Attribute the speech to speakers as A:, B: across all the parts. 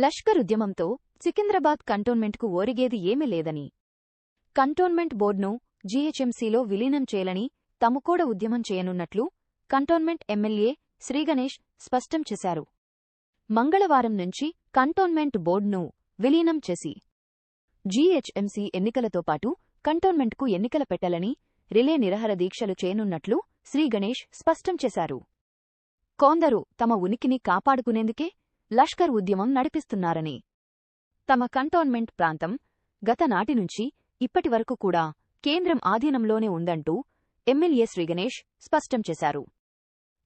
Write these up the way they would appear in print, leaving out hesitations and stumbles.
A: లష్కర్ ఉద్యమంతో సికింద్రాబాద్ కంటోన్మెంట్కు ఓరిగేది ఏమీ లేదని, కంటోన్మెంట్ బోర్డును జీహెచ్ఎంసీలో విలీనం చేయాలని తముకూడ ఉద్యమం చేయనున్నట్లు కంటోన్మెంట్ ఎమ్మెల్యే శ్రీగణేష్ స్పష్టం చేశారు. మంగళవారం నుంచి కంటోన్మెంట్ బోర్డును విలీనం చేసి జీహెచ్ఎంసీ ఎన్నికలతో పాటు కంటోన్మెంట్కు ఎన్నికల పెట్టాలని రిలే నిరాహార దీక్షలు చేయనున్నట్లు శ్రీగణేష్ స్పష్టం చేశారు. కొందరు తమ ఉనికిని కాపాడుకునేందుకే లష్కర్ ఉద్యమం నడిపిస్తున్నారని, తమ కంటోన్మెంట్ ప్రాంతం గత నాటినుంచి ఇప్పటివరకు కూడా కేంద్రం ఆధీనంలోనే ఉందంటూ ఎమ్మెల్యే శ్రీగణేష్ స్పష్టం చేశారు.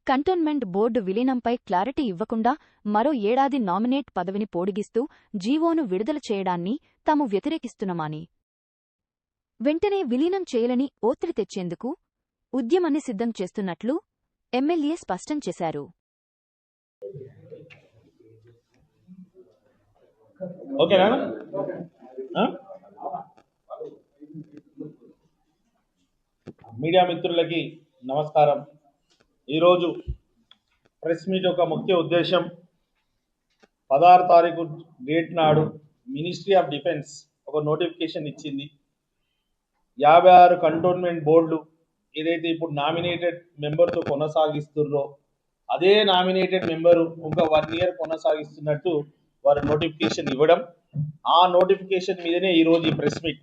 A: కంటోన్మెంట్ బోర్డు విలీనంపై క్లారిటీ ఇవ్వకుండా మరో ఏడాది నామినేట్ పదవిని పొడిగిస్తూ జీవోను విడుదల చేయడాన్ని తాము వ్యతిరేకిస్తున్నామని, వెంటనే విలీనం చేయాలని ఒత్తిడి తెచ్చేందుకు ఉద్యమాన్ని సిద్ధం చేస్తున్నట్లు ఎమ్మెల్యే స్పష్టం చేశారు.
B: ఓకేనా? మీడియా మిత్రులకి నమస్కారం. ఈరోజు ప్రెస్ మీట్ యొక్క ముఖ్య ఉద్దేశం, 16 తారీఖు డేట్ నాడు మినిస్ట్రీ ఆఫ్ డిఫెన్స్ ఒక నోటిఫికేషన్ ఇచ్చింది. 56 కంటోన్మెంట్ బోర్డులు ఏదైతే ఇప్పుడు నామినేటెడ్ మెంబర్తో కొనసాగిస్తున్నారో అదే నామినేటెడ్ మెంబరు ఇంకా 1 ఇయర్ కొనసాగిస్తున్నట్టు వారు నోటిఫికేషన్ ఇవ్వడం, ఆ నోటిఫికేషన్ మీదనే ఈరోజు ఈ ప్రెస్ మీట్.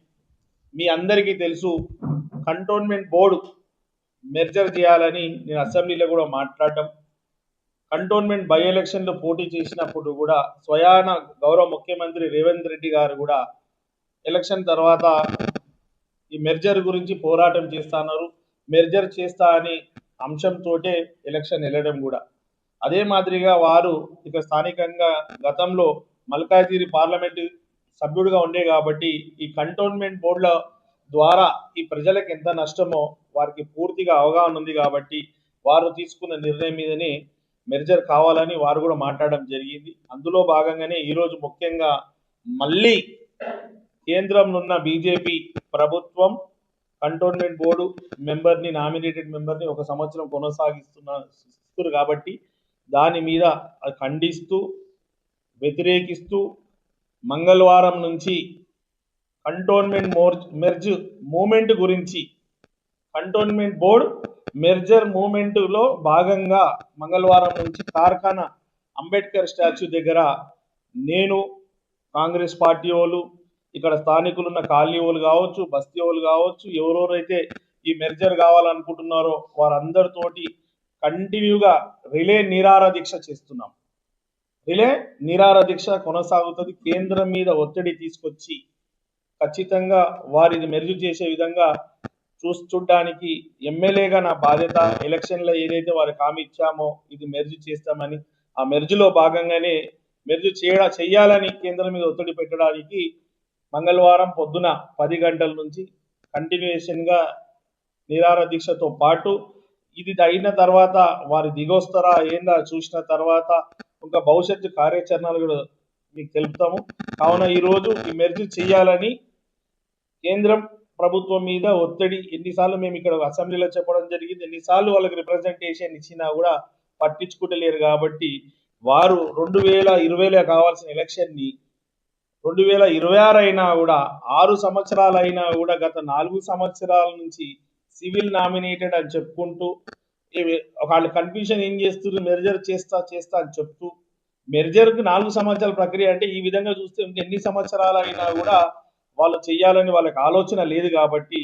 B: మీ అందరికీ తెలుసు, కంటోన్మెంట్ బోర్డు మెర్జర్ చేయాలని నేను అసెంబ్లీలో కూడా మాట్లాడడం, కంటోన్మెంట్ బై ఎలక్షన్లో పోటీ చేసినప్పుడు కూడా స్వయాన గౌరవ ముఖ్యమంత్రి రేవంత్ రెడ్డి గారు కూడా ఎలక్షన్ తర్వాత ఈ మెర్జర్ గురించి పోరాటం చేస్తున్నారు, మెర్జర్ చేస్తా అని అంశంతోటే ఎలక్షన్ వెళ్ళడం కూడా. అదే మాదిరిగా వారు ఇక స్థానికంగా గతంలో మల్కాజిగిరి పార్లమెంటు సభ్యుడిగా ఉండే కాబట్టి ఈ కంటోన్మెంట్ బోర్డుల ద్వారా ఈ ప్రజలకు ఎంత నష్టమో వారికి పూర్తిగా అవగాహన ఉంది కాబట్టి వారు తీసుకున్న నిర్ణయం మీదనే మెర్జర్ కావాలని వారు కూడా మాట్లాడడం జరిగింది. అందులో భాగంగానే ఈరోజు ముఖ్యంగా మళ్ళీ కేంద్రంలో ఉన్న బీజేపీ ప్రభుత్వం కంటోన్మెంట్ బోర్డు మెంబర్ని, నామినేటెడ్ మెంబర్ని 1 సంవత్సరం కొనసాగిస్తున్నారు కాబట్టి దాని మీద ఖండిస్తూ వ్యతిరేకిస్తూ మంగళవారం నుంచి కంటోన్మెంట్ మెర్జ్ మూమెంట్ గురించి, కంటోన్మెంట్ బోర్డు మెర్జర్ మూమెంట్లో భాగంగా మంగళవారం నుంచి కార్ఖానా అంబేద్కర్ స్టాచ్యూ దగ్గర నేను, కాంగ్రెస్ పార్టీ వాళ్ళు, ఇక్కడ స్థానికులు ఉన్న కాలనీ వాళ్ళు కావచ్చు, బస్తీ వాళ్ళు కావచ్చు, ఎవరెవరైతే ఈ మెర్జర్ కావాలనుకుంటున్నారో వారందరితోటి కంటిన్యూగా రిలే నిరాహార దీక్ష చేస్తున్నాం. రిలే నిరాహార దీక్ష కొనసాగుతుంది. కేంద్రం మీద ఒత్తిడి తీసుకొచ్చి ఖచ్చితంగా వారిని మెరుగు చేసే విధంగా చూడడానికి ఎమ్మెల్యేగా నా బాధ్యత. ఎలక్షన్లో ఏదైతే వారికి హామీ ఇచ్చామో ఇది మెరుగు చేస్తామని, ఆ మెరుగులో భాగంగానే మెరుగు చేయాలని కేంద్రం మీద ఒత్తిడి పెట్టడానికి మంగళవారం పొద్దున 10 గంటల నుంచి కంటిన్యూషన్గా నిరాహార దీక్షతో పాటు ఇది అయిన తర్వాత వారు దిగొస్తారా ఏందా చూసిన తర్వాత ఇంకా భవిష్యత్తు కార్యాచరణలు కూడా మీకు తెలుపుతాము. కావున ఈరోజు ఈ మెర్జ్ చేయాలని కేంద్రం ప్రభుత్వం మీద ఒత్తిడి ఎన్నిసార్లు మేము ఇక్కడ అసెంబ్లీలో చెప్పడం జరిగింది, ఎన్నిసార్లు వాళ్ళకి రిప్రజెంటేషన్ ఇచ్చినా కూడా పట్టించుకుంటలేరు. కాబట్టి వారు 2020లో కావాల్సిన ఎలక్షన్ని 2026 అయినా కూడా 6 సంవత్సరాలు అయినా కూడా గత 4 సంవత్సరాల నుంచి సివిల్ నామినేటెడ్ అని చెప్పుకుంటూ వాళ్ళు కన్ఫ్యూషన్ ఏం చేస్తున్నారు, మెర్జర్ చేస్తా అని చెప్తూ మెర్జర్కి 4 సంవత్సరాల ప్రక్రియ అంటే ఈ విధంగా చూస్తే ఎన్ని సంవత్సరాలు అయినా కూడా వాళ్ళు చెయ్యాలని వాళ్ళకి ఆలోచన లేదు. కాబట్టి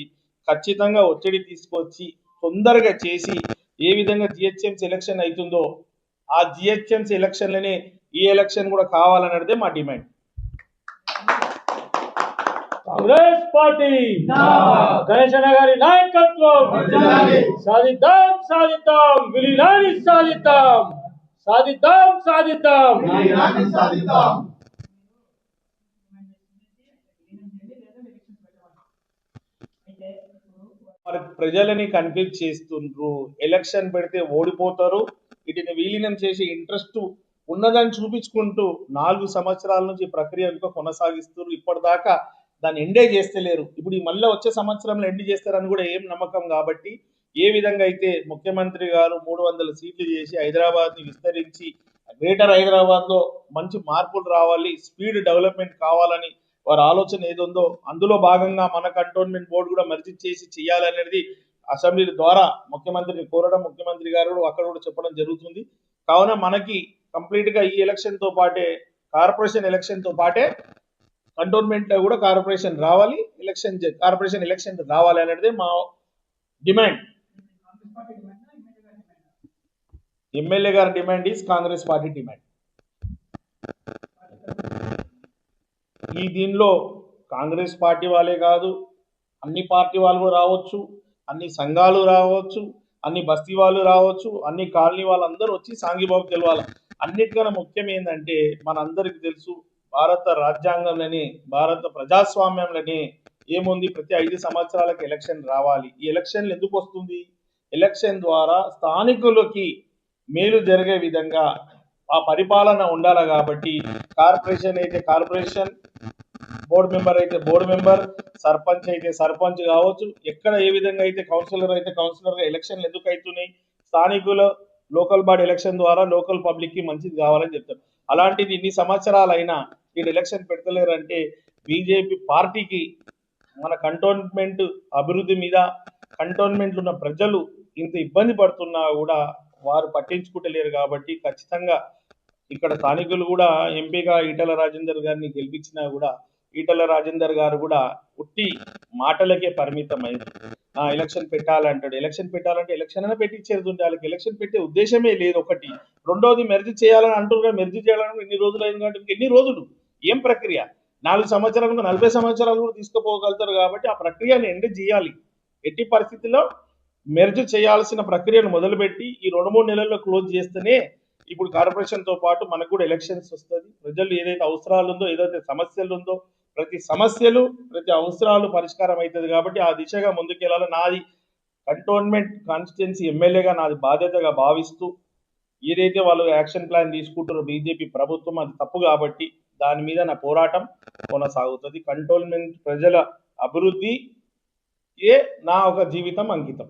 B: ఖచ్చితంగా ఒత్తిడి తీసుకొచ్చి తొందరగా చేసి ఏ విధంగా జిహెచ్ఎంసీ ఎలక్షన్ అవుతుందో ఆ జిహెచ్ఎంసీ ఎలక్షన్లనే ఈ ఎలక్షన్ కూడా కావాలన్నదే మా డిమాండ్.
C: కాంగ్రెస్ పార్టీ గణేశన్న గారి నాయకత్వం సాధిద్దాం సాధిద్దాం విలీనాన్ని సాధిద్దాం సాధిద్దాం సాధిద్దాం.
B: ప్రజలని కన్ఫ్యూజ్ చేస్తుండ్రు, ఎలక్షన్ పెడితే ఓడిపోతారు, వీటిని విలీనం చేసి ఇంట్రెస్ట్ ఉన్నదని చూపించుకుంటూ 4 సంవత్సరాల నుంచి ప్రక్రియ ఇంకా కొనసాగిస్తారు. ఇప్పటిదాకా దాన్ని ఎండే చేస్తలేరు. ఇప్పుడు ఈ మళ్ళీ వచ్చే సంవత్సరంలో ఎండ్ చేస్తారని కూడా ఏం నమ్మకం. కాబట్టి ఏ విధంగా అయితే ముఖ్యమంత్రి గారు 300 సీట్లు చేసి హైదరాబాద్ని విస్తరించి గ్రేటర్ హైదరాబాద్లో మంచి మార్పులు రావాలి, స్పీడ్ డెవలప్మెంట్ కావాలని వారి ఆలోచన ఏది ఉందో అందులో భాగంగా మన కంటోన్మెంట్ బోర్డు కూడా మర్జీ చేసి చేయాలనేది అసెంబ్లీ ద్వారా ముఖ్యమంత్రిని కోరడం, ముఖ్యమంత్రి గారు కూడా అక్కడ కూడా చెప్పడం జరుగుతుంది. కావున మనకి కంప్లీట్గా ఈ ఎలక్షన్తో పాటే కార్పొరేషన్ ఎలక్షన్తో పాటే కంటోన్మెంట్లో కూడా కార్పొరేషన్ రావాలి, కార్పొరేషన్ ఎలక్షన్ రావాలి అనేది మా డిమాండ్. ఎమ్మెల్యే గారి demand is Congress party demand. ఈ దీనిలో కాంగ్రెస్ పార్టీ వాళ్ళే కాదు, అన్ని పార్టీ వాళ్ళు రావచ్చు, అన్ని సంఘాలు రావచ్చు, అన్ని బస్తీ వాళ్ళు రావచ్చు, అన్ని కాలనీ వాళ్ళందరూ వచ్చి సాంఘీబాబు తెలవాలి. అన్నిటికన్నా ముఖ్యం ఏంటంటే మనందరికి తెలుసు, భారత రాజ్యాంగంలోని భారత ప్రజాస్వామ్యంలోని ఏముంది, ప్రతి 5 సంవత్సరాలకు ఎలక్షన్ రావాలి. ఈ ఎలక్షన్లు ఎందుకు వస్తుంది? ఎలక్షన్ ద్వారా స్థానికులకి మేలు జరిగే విధంగా ఆ పరిపాలన ఉండాలి. కాబట్టి కార్పొరేషన్ అయితే కార్పొరేషన్, బోర్డు మెంబర్ అయితే బోర్డు మెంబర్, సర్పంచ్ అయితే సర్పంచ్ కావచ్చు, ఎక్కడ ఏ విధంగా అయితే కౌన్సిలర్ అయితే కౌన్సిలర్గా ఎలక్షన్లు ఎందుకు అవుతున్నాయి? స్థానికుల లోకల్ బాడీ ఎలక్షన్ ద్వారా లోకల్ పబ్లిక్కి మంచిది కావాలని చెప్తారు. అలాంటిది ఇన్ని సంవత్సరాలైనా వీడు ఎలక్షన్ పెడతలేరంటే బీజేపీ పార్టీకి మన కంటోన్మెంట్ అభివృద్ధి మీద, కంటోన్మెంట్లో ఉన్న ప్రజలు ఇంత ఇబ్బంది పడుతున్నా కూడా వారు పట్టించుకుంటలేరు. కాబట్టి ఖచ్చితంగా ఇక్కడ స్థానికులు కూడా ఎంపీగా ఈటల రాజేందర్ గారిని గెలిపించినా కూడా ఈటల రాజేందర్ గారు కూడా ఉట్టి మాటలకే పరిమితమైంది. ఎలక్షన్ పెట్టాలంటాడు. ఎలక్షన్ పెట్టాలంటే ఎలక్షన్ అయినా పెట్టించేది ఉంటే వాళ్ళకి ఎలక్షన్ పెట్టే ఉద్దేశమే లేదు. ఒకటి. రెండోది, మెర్జీ చేయాలని అంటున్నారు. మెర్జీ చేయాలని ఎన్ని రోజులు అయింది కాబట్టి ఎన్ని రోజులు, ఏం ప్రక్రియ? 4 సంవత్సరాలు 40 సంవత్సరాలు కూడా తీసుకుపోగలుగుతారు. కాబట్టి ఆ ప్రక్రియను ఎండ్ చేయాలి. ఎట్టి పరిస్థితుల్లో మెర్జ్ చేయాల్సిన ప్రక్రియను మొదలుపెట్టి ఈ 2-3 నెలల్లో క్లోజ్ చేస్తేనే ఇప్పుడు కార్పొరేషన్తో పాటు మనకు కూడా ఎలక్షన్స్ వస్తుంది. ప్రజలు ఏదైతే అవసరాలు ఉందో, ఏదైతే సమస్యలు ఉందో, ప్రతి సమస్యలు ప్రతి అవసరాలు పరిష్కారం అవుతుంది. కాబట్టి ఆ దిశగా ముందుకెళ్ళాలి. నాది కంటోన్మెంట్ కాన్స్టిట్యున్సీ ఎమ్మెల్యేగా నాది బాధ్యతగా భావిస్తూ ఏదైతే వాళ్ళు యాక్షన్ ప్లాన్ తీసుకుంటారో బీజేపీ ప్రభుత్వం, అది తప్పు. కాబట్టి దాని మీద నా పోరాటం కొనసాగుతుంది. కంటోన్మెంట్ ప్రజల అభివృద్ధి నా ఒక జీవితం అంకితం.